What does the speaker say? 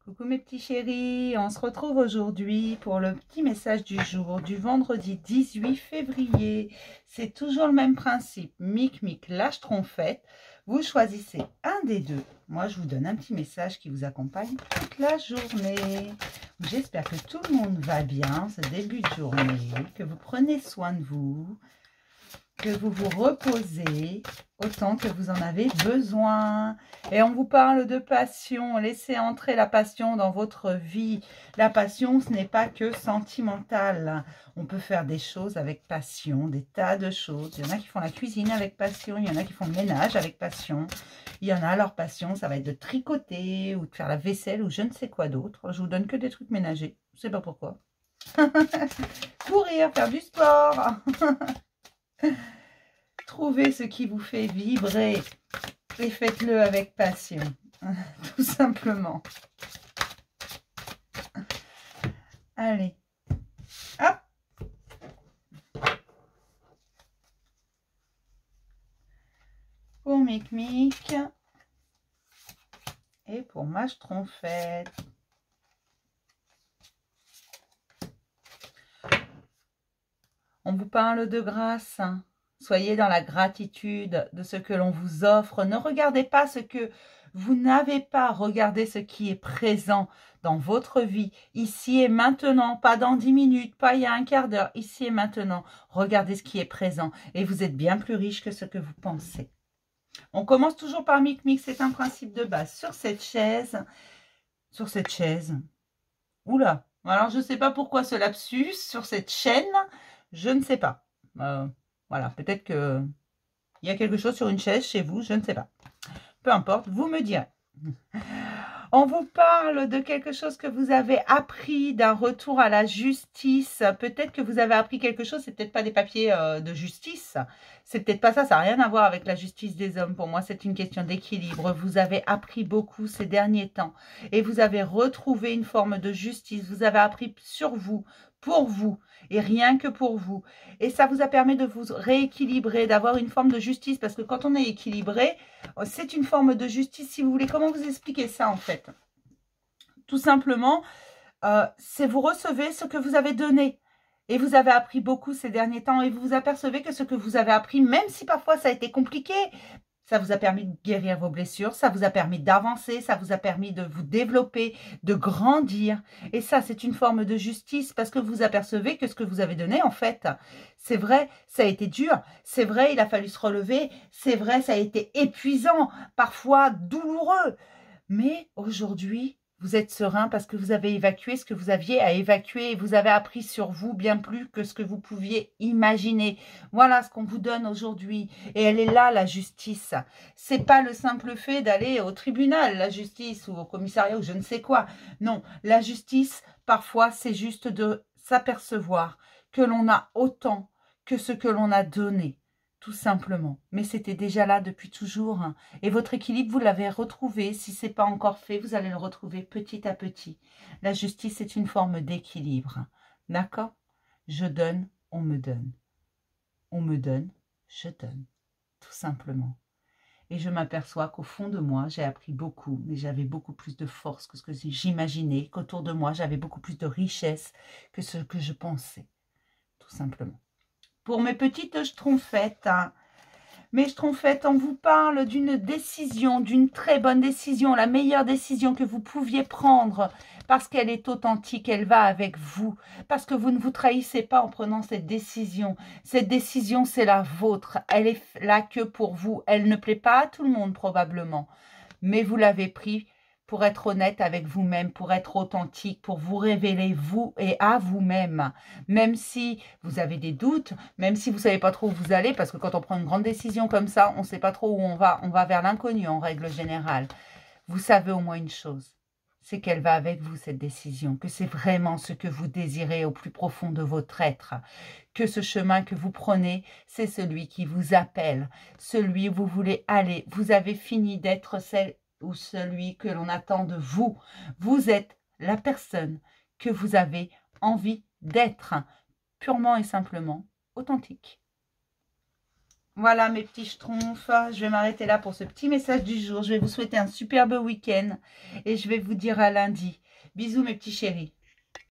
Coucou mes petits chéris, on se retrouve aujourd'hui pour le petit message du jour du vendredi 18 février. C'est toujours le même principe, mic, lâche trompette. Vous choisissez un des deux. Moi, je vous donne un petit message qui vous accompagne toute la journée. J'espère que tout le monde va bien ce début de journée, que vous prenez soin de vous, que vous vous reposez autant que vous en avez besoin. Et on vous parle de passion. Laissez entrer la passion dans votre vie. La passion, ce n'est pas que sentimental. On peut faire des choses avec passion, des tas de choses. Il y en a qui font la cuisine avec passion, il y en a qui font le ménage avec passion. Il y en a, leur passion, ça va être de tricoter ou de faire la vaisselle ou je ne sais quoi d'autre. Je vous donne que des trucs ménagers. Je ne sais pas pourquoi. Courir, faire du sport. Trouvez ce qui vous fait vibrer et faites-le avec passion, tout simplement. Allez, hop. Pour Mic et pour ma schtroumpfette. On vous parle de grâce. Soyez dans la gratitude de ce que l'on vous offre. Ne regardez pas ce que vous n'avez pas. Regardez ce qui est présent dans votre vie. Ici et maintenant, pas dans 10 minutes, pas il y a un quart d'heure. Ici et maintenant, regardez ce qui est présent. Et vous êtes bien plus riche que ce que vous pensez. On commence toujours par Mic. C'est un principe de base. Sur cette chaise. Oula. Alors, je ne sais pas pourquoi ce lapsus. Sur cette chaîne, je ne sais pas. Voilà, peut-être qu'il y a quelque chose sur une chaise chez vous, je ne sais pas. Peu importe, vous me direz. On vous parle de quelque chose que vous avez appris, d'un retour à la justice. Peut-être que vous avez appris quelque chose, c'est peut-être pas des papiers de justice. C'est peut-être pas ça, ça n'a rien à voir avec la justice des hommes. Pour moi, c'est une question d'équilibre. Vous avez appris beaucoup ces derniers temps et vous avez retrouvé une forme de justice. Vous avez appris sur vous, pour vous et rien que pour vous. Et ça vous a permis de vous rééquilibrer, d'avoir une forme de justice parce que quand on est équilibré, c'est une forme de justice, si vous voulez. Comment vous expliquer ça, en fait? Tout simplement, c'est vous recevez ce que vous avez donné. Et vous avez appris beaucoup ces derniers temps. Et vous vous apercevez que ce que vous avez appris, même si parfois ça a été compliqué, ça vous a permis de guérir vos blessures, ça vous a permis d'avancer, ça vous a permis de vous développer, de grandir. Et ça, c'est une forme de justice parce que vous apercevez que ce que vous avez donné, en fait, c'est vrai, ça a été dur, c'est vrai, il a fallu se relever, c'est vrai, ça a été épuisant, parfois douloureux. Mais aujourd'hui, vous êtes serein parce que vous avez évacué ce que vous aviez à évacuer et vous avez appris sur vous bien plus que ce que vous pouviez imaginer. Voilà ce qu'on vous donne aujourd'hui. Et elle est là, la justice. C'est pas le simple fait d'aller au tribunal, la justice, ou au commissariat, ou je ne sais quoi. Non, la justice, parfois, c'est juste de s'apercevoir que l'on a autant que ce que l'on a donné. Tout simplement. Mais c'était déjà là depuis toujours. Et votre équilibre, vous l'avez retrouvé. Si ce n'est pas encore fait, vous allez le retrouver petit à petit. La justice est une forme d'équilibre. D'accord? Je donne, on me donne. On me donne, je donne. Tout simplement. Et je m'aperçois qu'au fond de moi, j'ai appris beaucoup. Mais j'avais beaucoup plus de force que ce que j'imaginais. Qu'autour de moi, j'avais beaucoup plus de richesse que ce que je pensais. Tout simplement. Pour mes petites schtroumpfettes, mes schtroumpfettes, on vous parle d'une décision, d'une très bonne décision, la meilleure décision que vous pouviez prendre parce qu'elle est authentique, elle va avec vous, parce que vous ne vous trahissez pas en prenant cette décision. Cette décision, c'est la vôtre, elle est là que pour vous. Elle ne plaît pas à tout le monde probablement, mais vous l'avez pris pour être honnête avec vous-même, pour être authentique, pour vous révéler vous et à vous-même. Même si vous avez des doutes, même si vous ne savez pas trop où vous allez, parce que quand on prend une grande décision comme ça, on ne sait pas trop où on va vers l'inconnu en règle générale. Vous savez au moins une chose, c'est qu'elle va avec vous cette décision, que c'est vraiment ce que vous désirez au plus profond de votre être, que ce chemin que vous prenez, c'est celui qui vous appelle, celui où vous voulez aller. Vous avez fini d'être celle ou celui que l'on attend de vous. Vous êtes la personne que vous avez envie d'être, purement et simplement authentique. Voilà mes petits schtroumpfs, je vais m'arrêter là pour ce petit message du jour. Je vais vous souhaiter un superbe week-end et je vais vous dire à lundi. Bisous mes petits chéris.